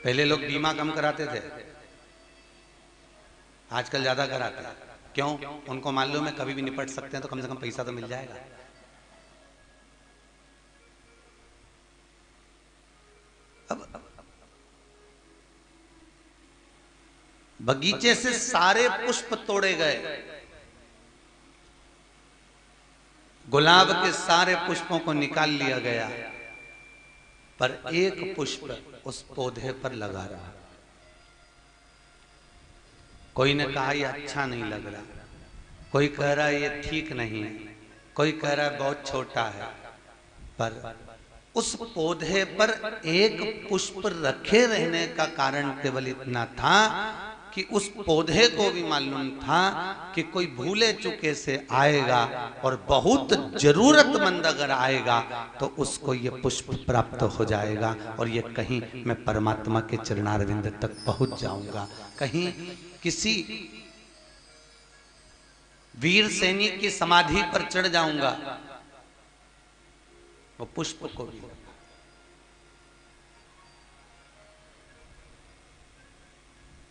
पहले लोग बीमा कम कराते थे, आजकल ज्यादा कराते हैं। क्यों? उनको मालूम है कभी भी निपट सकते हैं तो कम से कम पैसा तो मिल जाएगा। अब बगीचे से सारे पुष्प तोड़े गए, गुलाब के सारे पुष्पों को निकाल लिया गया, पर एक पुष्प उस पौधे पर लगा रहा। कोई ने कहा ये अच्छा नहीं लग रहा, कोई कह रहा है ये ठीक नहीं है, कोई कह रहा है बहुत छोटा है, पर उस पौधे पर एक पुष्प रखे रहने का कारण केवल इतना था कि उस पौधे को भी मालूम था कि कोई भूले चुके से आएगा और बहुत जरूरतमंद अगर आएगा तो उसको ये पुष्प प्राप्त हो जाएगा और ये कहीं मैं परमात्मा के चरणारविंद तक पहुंच जाऊंगा, कहीं किसी वीर सैनिक की समाधि पर चढ़ जाऊंगा। वो पुष्प को भी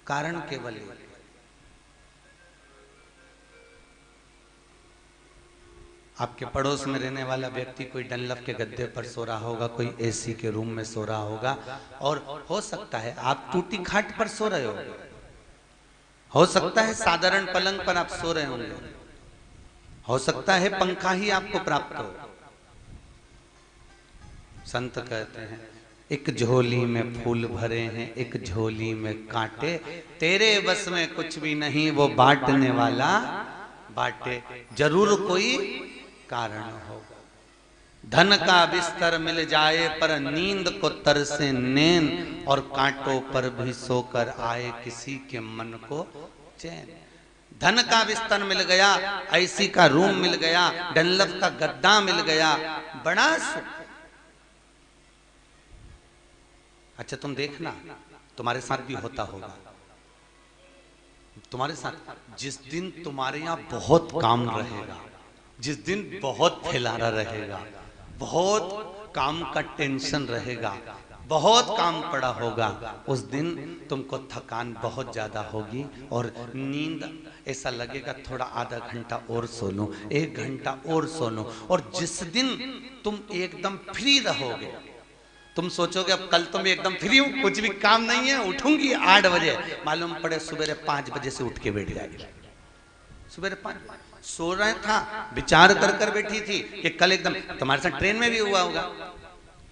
कारण केवल एक, आपके पड़ोस में रहने वाला व्यक्ति कोई डनलप के गद्दे पर सो रहा होगा, कोई एसी के रूम में सो रहा होगा, और हो सकता है आप टूटी खाट पर सो रहे हो सकता है साधारण पलंग पर आप सो रहे होंगे, हो सकता है पंखा ही आपको प्राप्त हो। संत कहते हैं एक झोली में फूल भरे हैं, एक झोली में कांटे, तेरे बस में कुछ भी नहीं वो बांटने वाला बांटे, जरूर कोई कारण होगा। धन का बिस्तर मिल जाए पर नींद को तरसे नैन, और कांटों पर भी सोकर आए किसी के मन को चैन। धन का बिस्तर मिल गया, ऐसी का रूम मिल गया, डनलप का गद्दा मिल गया, बड़ा सुख। अच्छा तुम देखना तुम्हारे साथ भी होता होगा, तुम्हारे साथ जिस दिन तुम्हारे यहां बहुत काम रहेगा, जिस दिन बहुत फैलाना रहेगा, बहुत काम का टेंशन रहेगा, बहुत काम पड़ा होगा, उस दिन तुमको थकान बहुत ज्यादा होगी और नींद ऐसा लगेगा थोड़ा आधा घंटा और सो लूं, 1 घंटा और सो लूं। और जिस दिन तुम एकदम फ्री रहोगे, तुम सोचोगे अब कल तो मैं एकदम फ्री हूं, कुछ भी काम नहीं है, उठूंगी 8 बजे, मालूम पड़े सुबह 5 बजे से उठ के बैठ जाएगी। सुबह 5 सो रहा था, विचार कर कर बैठी थी कि कल एकदम, तुम्हारे साथ ट्रेन में भी हुआ होगा।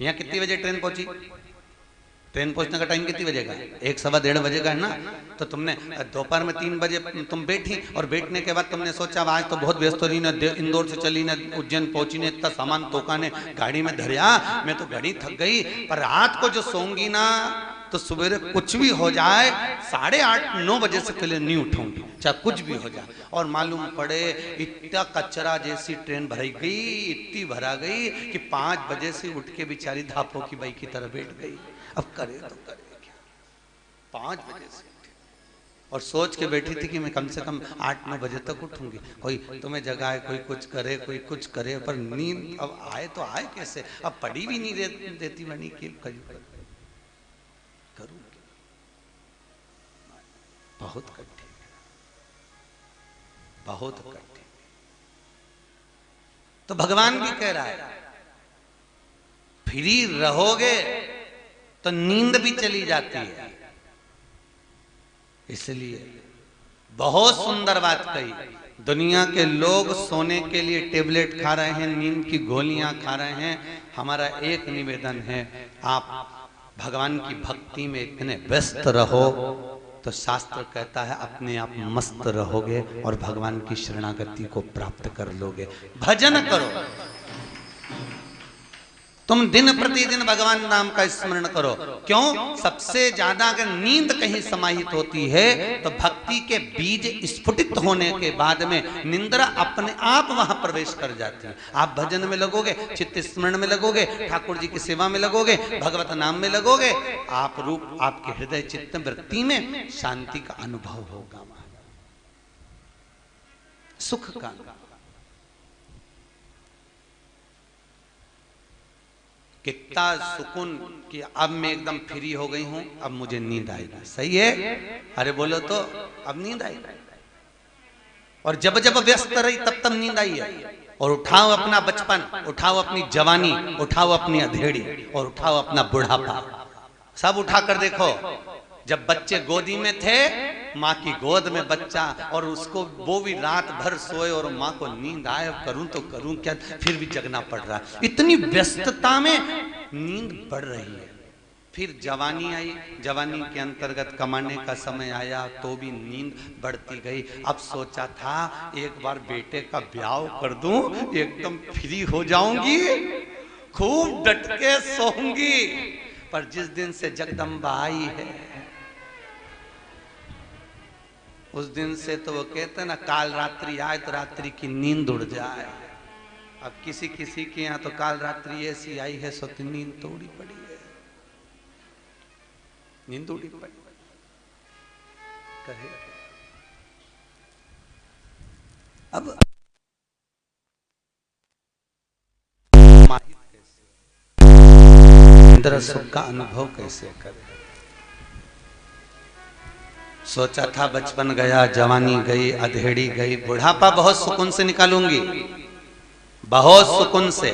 यहाँ कितनी बजे ट्रेन पहुंची? ट्रेन पहुंचने का टाइम कितनी बजे का? 1 सवा 1:30 बजे का है ना। तो तुमने दोपहर में 3 बजे तुम बैठी, और बैठने के बाद तुमने सोचा आज तो बहुत व्यस्त हो रही ना, इंदौर से चली ना, उज्जैन पहुंची ने, इतना सामान तोका ने गाड़ी में धरिया, मैं तो गाड़ी थक गई, पर रात को जो सोऊंगी ना तो सवेरे कुछ भी हो जाए 8:30-9 बजे से पहले नहीं उठूंगी, चाहे कुछ भी हो जाए। और मालूम पड़े इतना कचरा जैसी ट्रेन भराई गई, इतनी भरा गई कि 5 बजे से उठ के बेचारी धापो की बाई की तरह बैठ गई। अब करे तो करे क्या, 5 बजे से और सोच के बैठी थी कि मैं कम से कम 8-9 बजे तक उठूंगी। कोई तुम्हें जगाए, कोई कुछ करे, कोई कुछ करे, पर नींद अब आए तो आए कैसे? अब पड़ी भी नहीं देती बनी कि करूँ, बहुत कठिन, बहुत कठिन। तो भगवान भी कह रहा है फ्री रहोगे तो नींद भी चली जाती है। इसलिए बहुत सुंदर बात कही, दुनिया के लोग सोने के लिए टेबलेट खा रहे हैं, नींद की गोलियां खा रहे हैं। हमारा एक निवेदन है, आप भगवान की भक्ति में इतने व्यस्त रहो तो शास्त्र कहता है अपने आप मस्त रहोगे और भगवान की शरणागति को प्राप्त कर लोगे। भजन करो, तुम दिन प्रतिदिन भगवान नाम का स्मरण करो। क्यों? सबसे ज्यादा अगर नींद कहीं समाहित होती है तो भक्ति के बीज स्फुटित होने के बाद में निंद्रा अपने आप वहां प्रवेश कर जाती है। आप भजन में लगोगे, चित्त स्मरण में लगोगे, ठाकुर जी की सेवा में लगोगे, भगवत नाम में लगोगे, आप रूप आपके हृदय चित्त वृत्ति में शांति का अनुभव होगा, सुख का। कितना सुकून कि अब मैं एकदम फ्री हो गई हूं, अब मुझे नींद आएगी। सही है? अरे बोलो तो, अब नींद आई। और जब जब व्यस्त रही तब तब नींद आई है। और उठाओ अपना बचपन, उठाओ अपनी जवानी, उठाओ अपनी अधेड़ी, और उठाओ अपना बुढ़ापा, सब उठा कर देखो। जब बच्चे गोदी में थे, माँ की गोद में बच्चा, और उसको वो भी रात भर सोए और माँ को नींद आए, करूं तो करूं क्या, फिर भी जगना पड़ रहा है। इतनी व्यस्तता में नींद बढ़ रही है। फिर जवानी आई, जवानी के अंतर्गत कमाने का समय आया तो भी नींद बढ़ती गई। अब सोचा था एक बार बेटे का ब्याह कर दूं, एकदम फ्री हो जाऊंगी, खूब डट के सोऊंगी। पर जिस दिन से जगदम्बा आई है, उस दिन से तो वो कहते ना, काल रात्रि आए तो रात्रि की नींद उड़ जाए। अब किसी किसी के यहाँ तो काल रात्रि ऐसी आई है, सो तो नींद तोड़ी पड़ी है, नींद उड़ी पड़ी कहे। अब इंद्र सुख का अनुभव कैसे करे। सोचा था बचपन गया, जवानी गई, अधेड़ी गई, बुढ़ापा बहुत सुकून से निकालूंगी, बहुत सुकून से,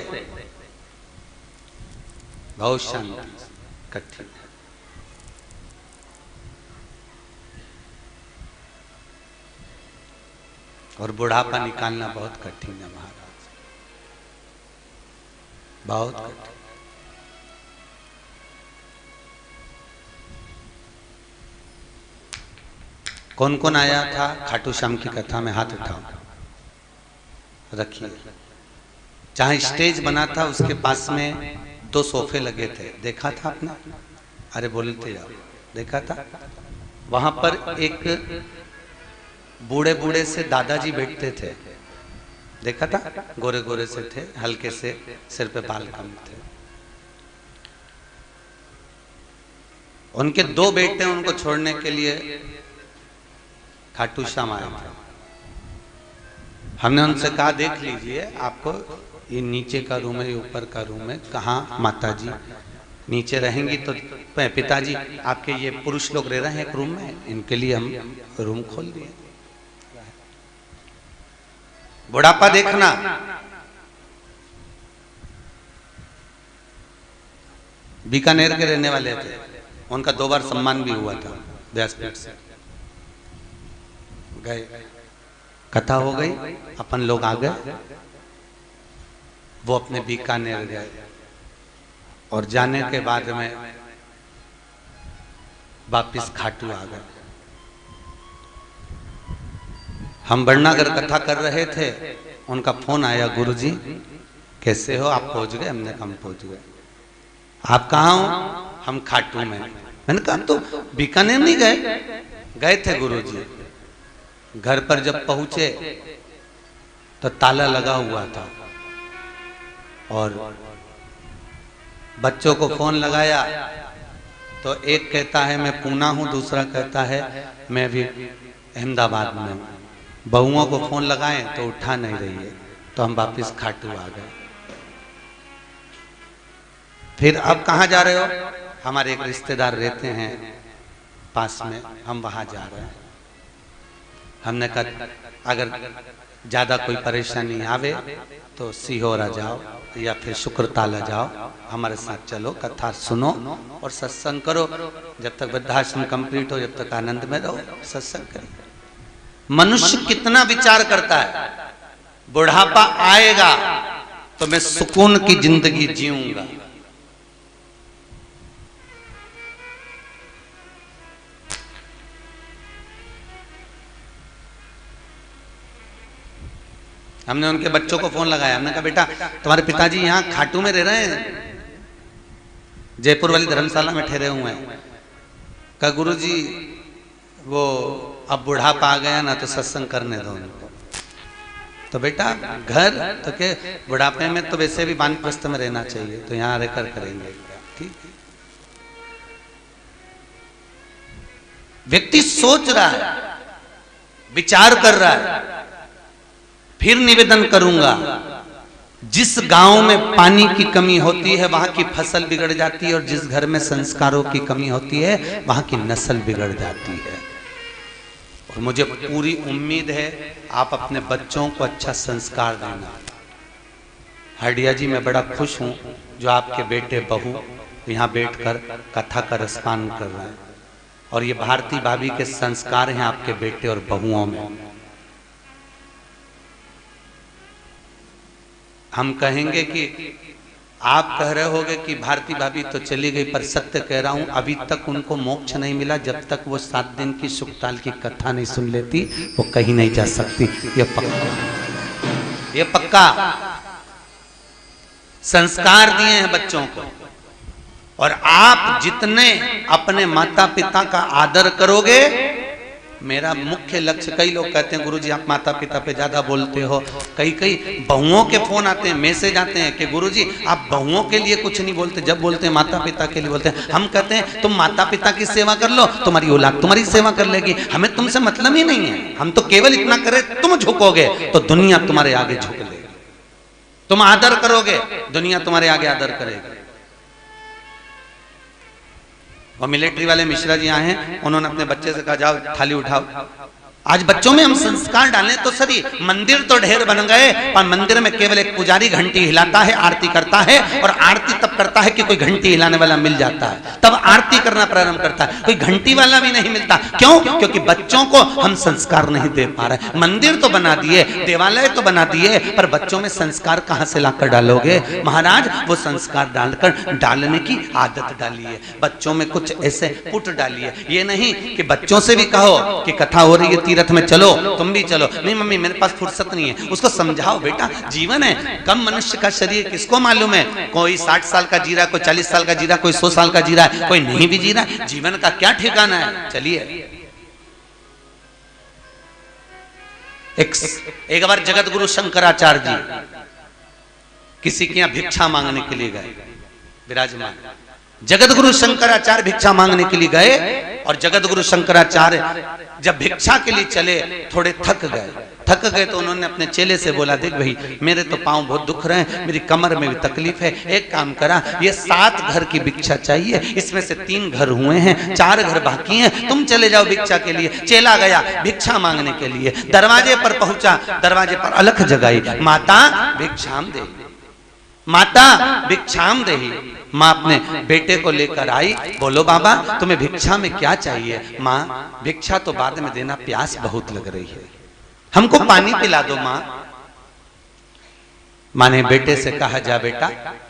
बहुत शांति। कठिन है। और बुढ़ापा निकालना बहुत कठिन है महाराज, बहुत कठिन। कौन कौन आया था खाटू श्याम की कथा में? हाथ उठाओ, रखिए। जहां स्टेज बना था उसके पास में 2 सोफे लगे थे, देखा था आपने? अरे बोलते जाओ, देखा था? वहां पर एक बूढ़े बूढ़े से दादाजी बैठते थे, देखा था? गोरे गोरे से थे, हल्के से सिर पे बाल कम थे। उनके 2 बेटे उनको छोड़ने के लिए खाटू श्याम आया था। हमने उनसे कहा देख लीजिए, आपको ये नीचे का रूम है, ये ऊपर का रूम है, कहाँ माताजी नीचे रहेंगी तो पिताजी आपके ये पुरुष लोग रह रहे हैं एक रूम में, इनके लिए हम रूम खोल दिए। बुढ़ापा देखना, बीकानेर के रहने वाले थे, उनका 2 बार सम्मान भी हुआ था व्यासपीठ से। गए, कथा हो गई, अपन लोग आ गए, वो अपने बीकानेर गए। और जाने के बाद में वापिस खाटू आ गए। हम बड़नागर कथा कर रहे थे, उनका फोन आया, गुरुजी कैसे हो, आप पहुंच गए? हमने कहा हम पहुंच गए। आप कहाँ हो? हम खाटू में। मैंने कहा तो बीकानेर नहीं गए? गए थे गुरुजी। घर पर जब पहुंचे तो ताला लगा हुआ था, और बच्चों को फोन लगाया तो एक कहता है मैं पूना हूं, दूसरा कहता है मैं भी अहमदाबाद में हूं। बहुओं को फोन लगाए तो उठा नहीं रही है, तो हम वापिस खाटू आ गए। फिर अब कहाँ जा रहे हो? हमारे एक रिश्तेदार रहते हैं पास में, हम वहां जा रहे हैं। हमने कहा अगर ज्यादा कोई परेशानी आवे तो सीहोर जाओ या फिर शुक्रताल जाओ, हमारे साथ चलो, कथा सुनो और सत्संग करो। जब तक वृद्धाश्रम कंप्लीट हो, जब तक आनंद में रहो, सत्संग करो। मनुष्य कितना विचार करता है, बुढ़ापा आएगा तो मैं सुकून की जिंदगी जीऊंगा। हमने उनके बच्चों को फोन लगाया, हमने कहा बेटा तुम्हारे पिताजी यहाँ खाटू में रह रहे हैं, जयपुर वाली धर्मशाला में ठहरे हुए हैं। कहा गुरुजी वो अब बुढ़ापा आ गया ना, तो सत्संग करने दो उनको। तो बेटा घर तो के बुढ़ापे में तो वैसे भी वानप्रस्थ में रहना चाहिए, तो यहाँ रहकर करेंगे। ठीक, व्यक्ति सोच रहा है, विचार कर रहा है, फिर निवेदन करूंगा जिस गांव में पानी की कमी होती है वहां की फसल बिगड़ जाती है, और जिस घर में संस्कारों की कमी होती है वहां की नस्ल बिगड़ जाती है। और मुझे पूरी उम्मीद है आप अपने बच्चों को अच्छा संस्कार देना। हरडिया जी मैं बड़ा खुश हूं जो आपके बेटे बहू यहाँ बैठकर कथा का रसपान कर रहे हैं, और ये भारती भाभी के संस्कार हैं आपके बेटे और बहुओं में। हम कहेंगे कि आप कह रहे होगे कि भारती भाभी तो चली गई, पर सत्य कह रहा हूं अभी तक उनको मोक्ष नहीं मिला। जब तक वो 7 दिन की सुखताल की कथा नहीं सुन लेती वो कहीं नहीं जा सकती। ये पक्का, ये पक्का। संस्कार दिए हैं बच्चों को, और आप जितने अपने माता पिता का आदर करोगे, मेरा मुख्य लक्ष्य, कई लोग कहते हैं गुरुजी आप माता पिता पे ज्यादा बोलते हो, कई बहुओं के फोन आते हैं, मैसेज आते हैं कि गुरुजी आप बहुओं के लिए कुछ नहीं बोलते, जब बोलते हैं माता पिता के लिए बोलते हैं। हम कहते हैं तुम माता पिता की सेवा कर लो, तुम्हारी औलाद तुम्हारी सेवा कर लेगी, हमें तुमसे मतलब ही नहीं है। हम तो केवल इतना करें, तुम झुकोगे तो दुनिया तुम्हारे आगे झुक लेगी, तुम आदर करोगे दुनिया तुम्हारे आगे आदर करेगी। और मिलिट्री वाले मिश्रा जी आए हैं, उन्होंने अपने बच्चे से कहा जाओ थाली उठाओ। आज बच्चों में हम संस्कार डालें तो सही। मंदिर तो ढेर बन गए, पर मंदिर में केवल एक पुजारी घंटी हिलाता है, आरती करता है, और आरती तब करता है कि कोई घंटी हिलाने वाला मिल जाता है, तब आरती करना प्रारंभ करता है। कोई घंटी वाला भी नहीं मिलता। क्यों? क्योंकि बच्चों को हम संस्कार नहीं दे पा रहे। मंदिर तो बना दिए, देवालय तो बना दिए, पर बच्चों में संस्कार कहां से लाकर डालोगे? महाराज वो संस्कार डालकर डालने की आदत डालिए, बच्चों में कुछ ऐसे पुट डालिए। ये नहीं कि बच्चों से भी कहो कि कथा हो रही है तीर्थ में, चलो तुम भी चलो। नहीं मम्मी मेरे पास फुर्सत नहीं है। उसको समझाओ बेटा जीवन है, कम मनुष्य का शरीर किसको मालूम है? कोई 60 साल का जी रहा, कोई 40 साल का जी रहा, कोई 100 साल का जी रहा है, कोई नहीं भी जी रहा है। जीवन का क्या ठिकाना है? चलिए। एक बार जगत गुरु शंकराचार्य जी किसी के यहां भिक्षा मांगने के लिए गए, विराजमान जगत गुरु शंकराचार्य भिक्षा मांगने के लिए गए, और जगत गुरु शंकराचार्य जब भिक्षा के लिए चले थोड़े थक गए तो उन्होंने अपने चेले से बोला, देख भाई मेरे तो पांव बहुत दुख रहे हैं, मेरी कमर में भी तकलीफ है, एक काम करा, ये 7 घर की भिक्षा चाहिए, इसमें से 3 घर हुए हैं, 4 घर बाकी हैं, तुम चले जाओ भिक्षा के लिए। चेला गया भिक्षा मांगने के लिए, दरवाजे पर पहुंचा, दरवाजे पर अलख जगाई, माता भिक्षाम दे, माता भिक्षाम देही। माँ अपने बेटे को लेकर आई, बोलो बाबा तुम्हें भिक्षा में क्या चाहिए? माँ भिक्षा तो बाद में देना, प्यास बहुत लग रही है, हमको पानी पिला दो माँ। माँ ने बेटे से कहा जा बेटा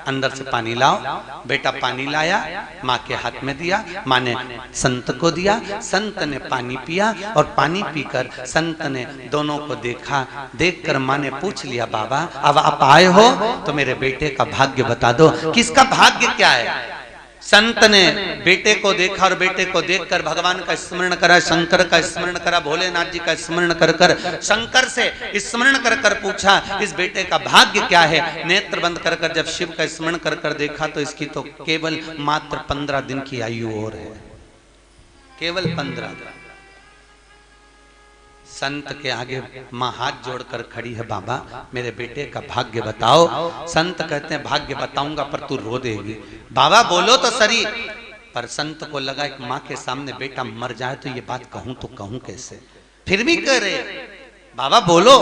अंदर से पानी लाओ। बेटा पानी लाया, माँ के हाथ में दिया, माँ ने संत को दिया, संत ने पानी पिया, और पानी पीकर संत ने दोनों को देखा। देखकर माँ ने पूछ लिया, बाबा अब आप आए हो तो मेरे बेटे का भाग्य बता दो, किसका भाग्य क्या है? संत ने बेटे को देखा, और बेटे को देखकर भगवान का स्मरण करा, शंकर का स्मरण करा, भोलेनाथ जी का स्मरण कर कर शंकर से स्मरण कर कर पूछा इस बेटे का भाग्य क्या है? नेत्र बंद कर कर जब शिव का स्मरण कर कर देखा तो इसकी तो केवल मात्र 15 दिन की आयु और है, केवल 15 दिन। संत के आगे माँ हाथ जोड़कर खड़ी है, बाबा मेरे बेटे का भाग्य बताओ। संत कहते हैं भाग्य बताऊंगा पर तू रो देगी। बाबा बोलो तो सही। पर संत को लगा एक माँ के सामने बेटा मर जाए तो ये बात कहूं तो कहूं कैसे, फिर भी कह रहे बाबा बोलो।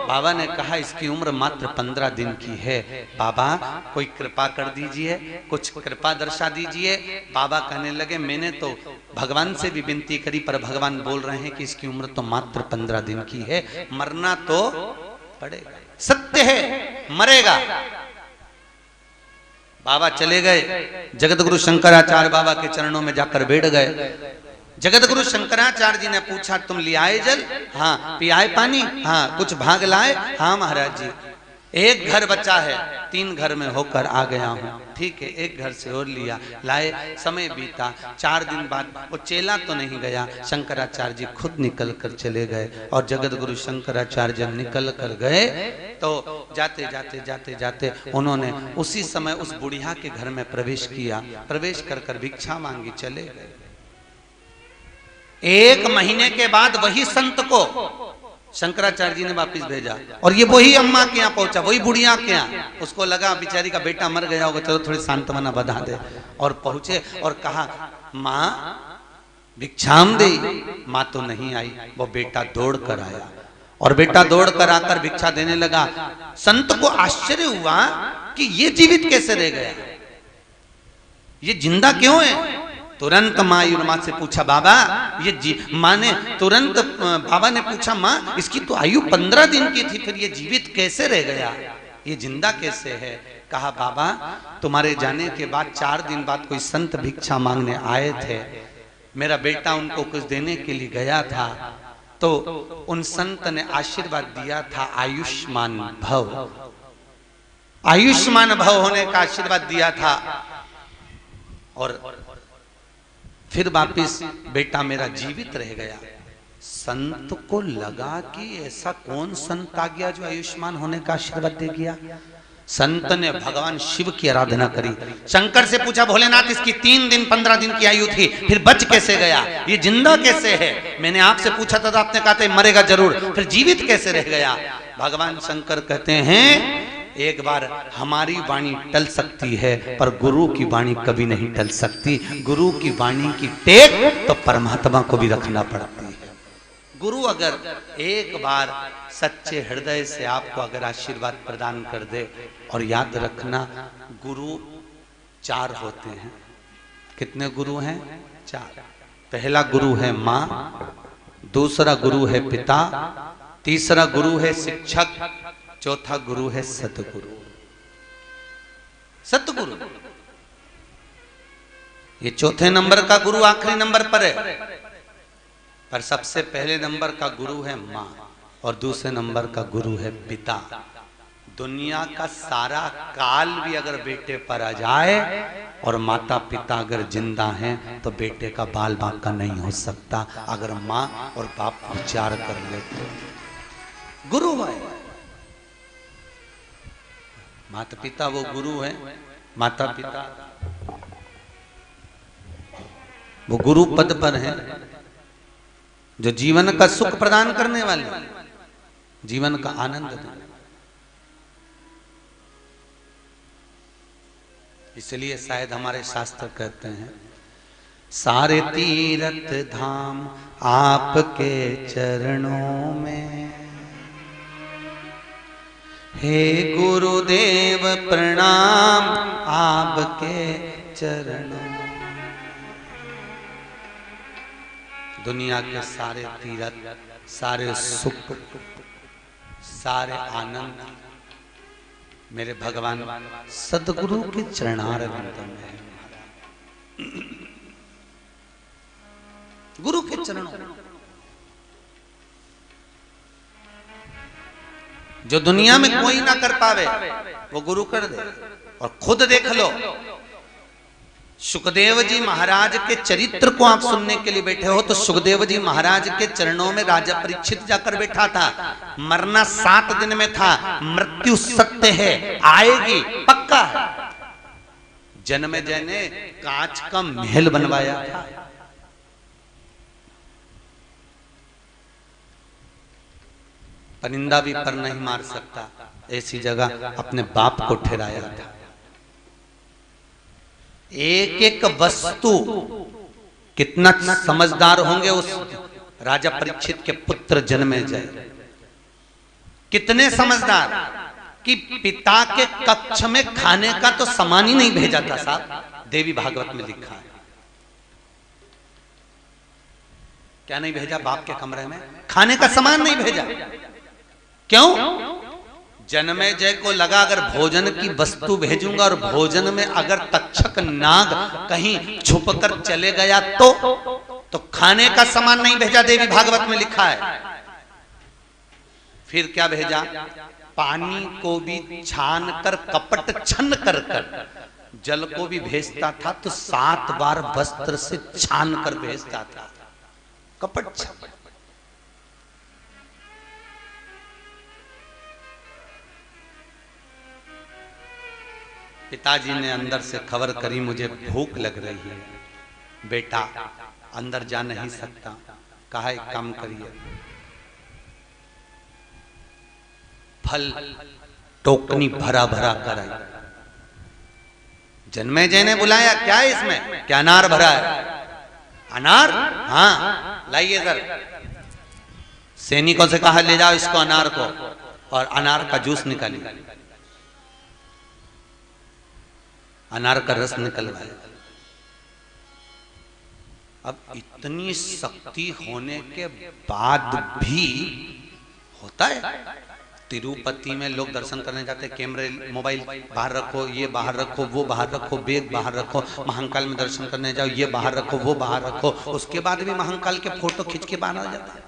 बाबा ने कहा इसकी उम्र मात्र 15 दिन की है, बाबा कोई कृपा कर दीजिए, कुछ कृपा दर्शा दीजिए। बाबा कहने लगे मैंने तो भगवान से भी विनती करी, पर भगवान बोल रहे हैं कि इसकी उम्र तो मात्र 15 दिन की है, मरना तो पड़ेगा, सत्य है मरेगा। बाबा चले गए, जगत गुरु शंकराचार्य बाबा के चरणों में जाकर बैठ गए। जगत गुरु शंकराचार्य जी ने पूछा तुम ले आए जल? हाँ। पियाए पानी? हाँ। कुछ भाग लाए? हाँ महाराज जी। एक घर बचा है, 3 घर में होकर आ गया हूँ। ठीक है, एक घर से और लिया, लाए, समय बीता। 4 दिन बाद वो चेला तो नहीं गया, शंकराचार्य जी खुद निकल कर चले गए। और जगत गुरु शंकराचार्य जब निकल कर गए तो जाते जाते जाते जाते उन्होंने उसी समय उस बुढ़िया के घर में प्रवेश किया। प्रवेश कर कर भिक्षा मांगी, चले गए। 1 महीने के बाद वही संत को शंकराचार्य जी ने वापस भेजा और ये वही अम्मा के यहाँ पहुंचा, वही बुढ़िया के यहाँ। उसको लगा बेचारी का बेटा मर गया होगा, चलो थोड़ी सांत्वना बधा दे। और पहुंचे और कहा माँ भिक्षाम दे। माँ तो नहीं आई, वो बेटा दौड़ कर आया और बेटा दौड़ कर आकर भिक्षा देने लगा। संत को आश्चर्य हुआ कि ये जीवित कैसे रह गया, ये जिंदा क्यों है। तुरंत माँ से पूछा बाबा ये माँ ने तुरंत बाबा ने पूछा माँ इसकी तो आयु 15 दिन की थी, फिर ये जीवित कैसे रह गया, ये जिंदा कैसे है। कहा बाबा तुम्हारे जाने के बाद 4 दिन बाद कोई संत भिक्षा मांगने आए थे, मेरा बेटा उनको कुछ देने के लिए गया था, तो उन संत ने आशीर्वाद दिया था आयुष्मान भव, आयुष्मान भव होने का आशीर्वाद दिया था। और फिर वापिस बेटा मेरा जीवित रह गया। संत को लगा कि ऐसा कौन संत आ गया जो आयुष्मान होने का आशीर्वाद दे गया। संत ने भगवान शिव की आराधना करी, शंकर से पूछा भोलेनाथ इसकी 3 दिन 15 दिन की आयु थी, फिर बच कैसे गया, ये जिंदा कैसे है। मैंने आपसे पूछा था तो आपने कहा था मरेगा जरूर, फिर जीवित कैसे रह गया। भगवान शंकर कहते हैं एक बार हमारी वाणी टल सकती है पर गुरु की वाणी कभी नहीं टल सकती। गुरु की वाणी की टेक तो परमात्मा को भी रखना पड़ती है। गुरु अगर एक बार सच्चे हृदय से आपको अगर आशीर्वाद प्रदान कर दे, और याद रखना गुरु 4 होते हैं। कितने गुरु हैं? 4। पहला गुरु है माँ, दूसरा गुरु है पिता, तीसरा गुरु है शिक्षक, चौथा गुरु है सतगुरु। सतगुरु ये चौथे नंबर का गुरु आखिरी नंबर पर है, पर सबसे पहले नंबर का गुरु है माँ और दूसरे नंबर का गुरु है पिता। दुनिया का सारा काल भी अगर बेटे पर आ जाए और माता पिता अगर जिंदा हैं तो बेटे का बाल बांका नहीं हो सकता, अगर माँ और बाप विचार कर ले तो। गुरु है, माता पिता वो गुरु है, माता पिता वो गुरु पद पर हैं जो जीवन का सुख प्रदान करने वाले, जीवन का आनंद दें। इसलिए शायद हमारे शास्त्र कहते हैं सारे तीर्थ धाम आपके चरणों में, हे गुरुदेव प्रणाम आपके चरणों। दुनिया के सारे तीर्थ, सारे सुख, सारे आनंद मेरे भगवान सदगुरु के चरणारविंद में है। गुरु के चरणों, जो दुनिया में कोई ना कर पावे वो गुरु कर दे। और खुद देख लो, सुखदेव जी महाराज के चरित्र को आप सुनने के लिए बैठे हो तो सुखदेव जी महाराज के चरणों में राजा परीक्षित जाकर बैठा था। मरना 7 दिन में था, मृत्यु सत्य है, आएगी, पक्का है। जन्मेजय ने कांच का महल बनवाया था। परिंदा भी पर नहीं मार सकता, ऐसी जगह अपने बाप को ठहराया था। एक एक वस्तु, कितना समझदार होंगे उस राजा परीक्षित के पुत्र जन्मेजय, कितने समझदार कि पिता के कक्ष में खाने का तो सामान ही नहीं भेजा था साहब। देवी भागवत में लिखा है, क्या नहीं भेजा? बाप के कमरे में खाने का सामान नहीं भेजा। क्यों? जन्मेजय को लगा अगर भोजन की वस्तु भेजूंगा और भोजन में अगर तक्षक नाग कहीं छुपकर चले गया तो खाने का सामान नहीं भेजा। देवी भागवत में लिखा है। फिर क्या भेजा? पानी को भी छान कर, कपट छन कर जल को भी भेजता था तो 7 बार वस्त्र से छान कर भेजता था। कपट छन। पिताजी ने अंदर से खबर करी मुझे भूख लग रही है। बेटा अंदर जा नहीं सकता। कहा एक काम करिए, फल टोकनी भरा भरा कर आई। जन्मेजय ने बुलाया, क्या है इसमें? क्या अनार भरा है? अनार? हाँ लाइए सर। सैनिकों से कहा ले जाओ इसको, अनार को, और अनार का जूस निकालिए, अनार का रस निकलवाया। अब इतनी शक्ति होने के बाद भी होता है। तिरुपति में लोग दर्शन करने जाते, कैमरे मोबाइल बाहर रखो, ये बाहर रखो, वो बाहर रखो, बैग बाहर रखो। महाकाल में दर्शन करने जाओ, ये बाहर रखो, वो बाहर रखो। उसके बाद भी महाकाल के फोटो खींच के बाहर आ जाता है।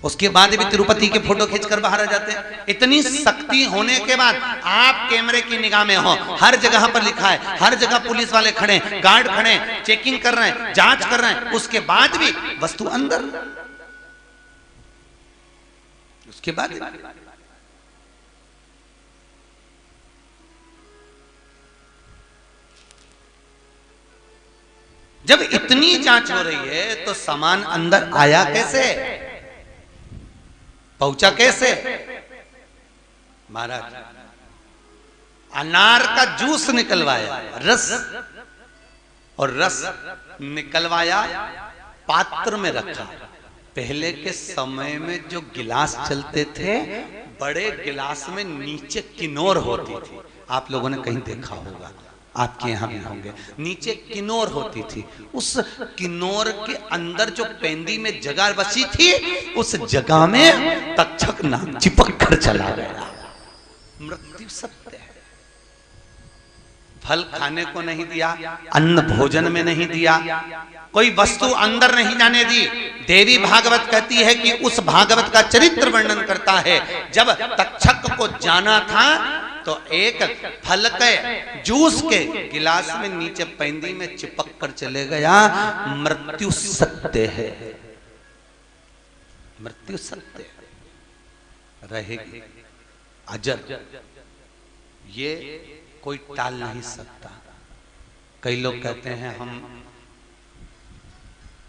उसके बाद भी तिरुपति के फोटो खींचकर बाहर आ जाते हैं। इतनी शक्ति होने के बाद आप कैमरे की निगाह में हो, हर जगह पर लिखा है, हर जगह पुलिस वाले खड़े, गार्ड खड़े, चेकिंग कर रहे हैं, जांच कर रहे हैं, उसके बाद भी वस्तु अंदर। उसके बाद जब इतनी जांच हो रही है तो सामान अंदर आया कैसे, पहुंचा कैसे? महाराज अनार का जूस निकलवाया, रस, और रस निकलवाया, पात्र में रखा। पहले के समय में जो गिलास चलते थे, बड़े गिलास में नीचे किनोर होती थी। आप लोगों ने कहीं देखा होगा, आपके यहाँ भी होंगे, नीचे किनोर होती थी। उस किनोर के अंदर जो पेंदी में जगह बची थी, उस जगह में तक्षक नाम चिपक कर चला गया। मृत्यु सत्य है। फल खाने को नहीं दिया, अन्न भोजन में नहीं दिया, कोई वस्तु अंदर नहीं जाने दी। देवी भागवत कहती है कि उस भागवत का चरित्र वर्णन करता है, जब तक्षक को जाना था तो एक फल के जूस के गिलास में नीचे पेंदी में चिपक कर चले गया। मृत्यु सत्य है, मृत्यु सत्य रहेगी, अजर, ये कोई टाल नहीं सकता। कई लोग कहते हैं हम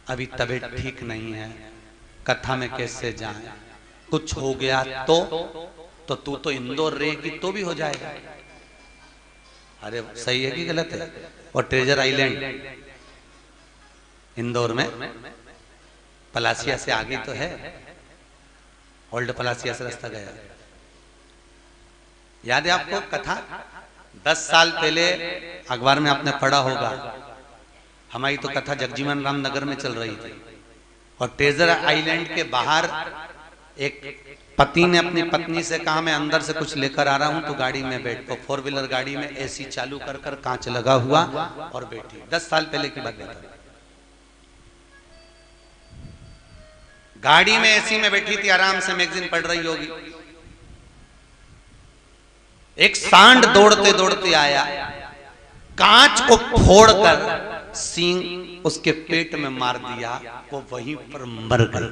अभी तबीयत ठीक नहीं है, कथा में कैसे जाएं, कुछ हो गया तो तू तो इंदौर रहेगी तो भी हो जाएगा। अरे सही है कि गलत है? और ट्रेजर आइलैंड इंदौर में पलासिया से आगे तो है, ओल्ड पलासिया से रास्ता गया। याद है आपको कथा? 10 साल पहले अखबार में आपने पढ़ा होगा, हमारी तो कथा जगजीवन राम नगर में चल रही थी, और ट्रेजर आइलैंड के बाहर एक पति ने अपनी पत्नी से कहा मैं अंदर से कुछ लेकर आ रहा हूं, तो गाड़ी में बैठ को, 4 व्हीलर गाड़ी में एसी चालू कर कर कांच लगा हुआ और बैठी। 10 साल पहले की बात है। गाड़ी में एसी में बैठी थी, आराम से मैगजीन पढ़ रही होगी। एक सांड दौड़ते दौड़ते आया, कांच को फोड़कर सींग उसके पेट में मार दिया, वो वहीं पर मर गई,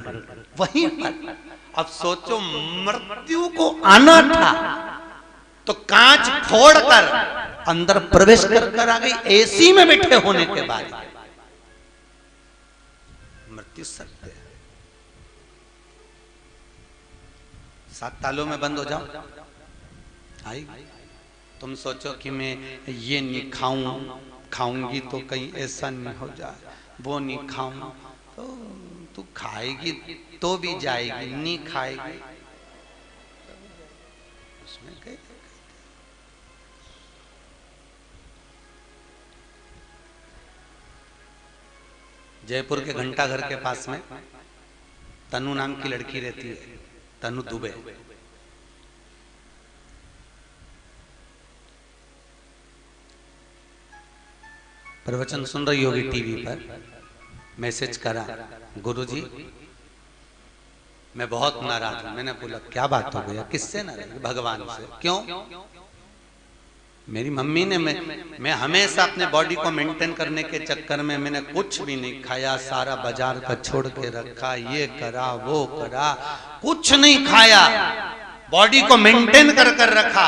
वहीं पर। अब सोचो, मृत्यु को आना था तो कांच फोड़कर अंदर प्रवेश कर आ गई, एसी में बैठे होने के बाद। मृत्यु सत्य है। 7 तालों में बंद हो जाओ, आई तुम सोचो कि मैं ये नहीं खाऊंगी तो कहीं ऐसा नहीं हो जाए, वो नहीं खाऊं तो तू खाएगी तो भी जाएगी, नहीं खाएगी उसमें कहीं। जयपुर के घंटा घर के पास में तनु नाम की लड़की रहती है, तनु दुबे। प्रवचन सुन रही होगी टीवी पर, मैसेज करा, गुरुजी मैं बहुत नाराज हूं। मैंने बोला क्या बात हो गया? किससे नाराज? भगवान से। क्यों? मेरी मम्मी ने मैं हमेशा अपने बॉडी को मेंटेन करने के चक्कर में मैंने कुछ भी नहीं खाया, सारा बाजार का छोड़ के रखा, ये करा वो करा, कुछ नहीं खाया, बॉडी को मेंटेन कर कर रखा।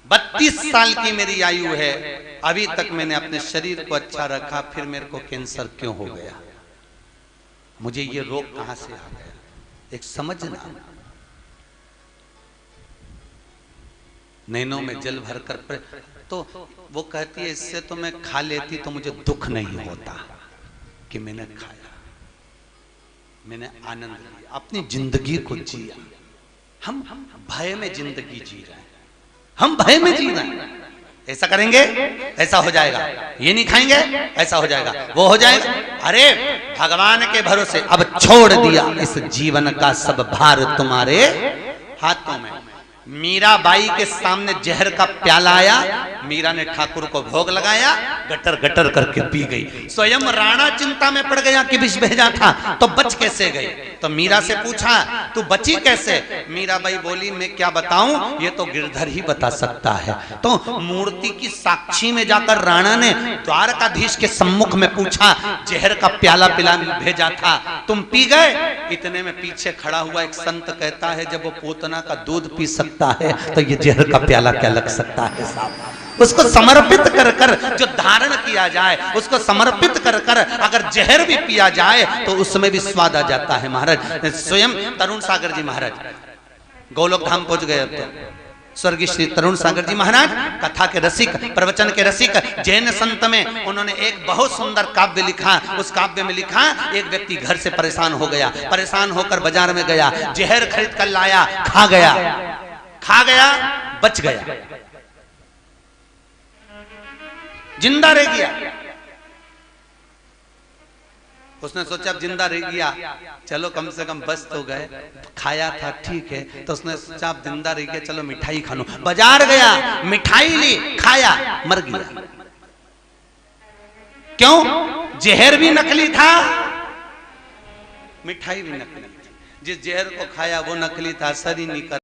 32 साल की मेरी आयु है, अभी तक मैंने अपने शरीर को अच्छा रखा, फिर मेरे को कैंसर क्यों हो गया? मुझे ये रोग कहां से आ गया? एक समझना। नैनों में जल भरकर तो वो कहती है इससे तो मैं खा लेती तो मुझे दुख नहीं होता कि मैंने खाया, मैंने आनंद लिया, अपनी जिंदगी को जिया। हम भय में जिंदगी जी रहे हैं, हम भय में जी रहे हैं। ऐसा करेंगे ऐसा हो जाएगा, ये नहीं खाएंगे ऐसा हो जाएगा, वो हो जाएगा। अरे भगवान के भरोसे अब छोड़ दिया, इस जीवन का सब भार तुम्हारे हाथों में। मीराबाई के सामने जहर का प्याला आया, मीरा ने ठाकुर को भोग लगाया, गटर गटर करके पी गई। स्वयं राणा चिंता में पड़ गया कि विष भेजा था तो बच कैसे गई। तो मीरा से पूछा तू बची कैसे? मीराबाई बोली मैं क्या बताऊं, ये तो गिरधर ही बता सकता है। तो मूर्ति की साक्षी में जाकर राणा ने द्वारकाधीश के सम्मुख में पूछा, जहर का प्याला पिला भेजा था तुम पी गए? इतने में पीछे खड़ा हुआ एक संत कहता है जब वो पूतना का दूध पी सकता है तो ये जहर का प्याला क्या लग सकता है साहब। उसको समर्पित कर कर जो धारण किया जाए, उसको समर्पित कर कर अगर जहर भी पिया जाए तो उसमें भी स्वाद आ जाता है। महाराज स्वयं तरुण सागर जी महाराज गोलोक धाम पहुंच गए। अब तो स्वर्गीय श्री तरुण सागर जी महाराज कथा के रसिक, प्रवचन के रसिक, जैन संत में उन्होंने एक बहुत सुंदर काव्य लिखा। उस काव्य में लिखा एक व्यक्ति घर से परेशान हो गया, परेशान होकर बाजार में गया, जहर खरीद कर लाया, खा गया बच गया, जिंदा रह गया। उसने सोचा अब जिंदा रह गया चलो कम से कम बच तो गए, खाया था ठीक है। तो उसने सोचा अब जिंदा रह गया चलो मिठाई खा लो, बाजार गया मिठाई ली, खाया, मर गया। क्यों? जहर भी नकली था, मिठाई भी नकली थी। जिस जहर को खाया वो नकली था, असर ही नहीं कर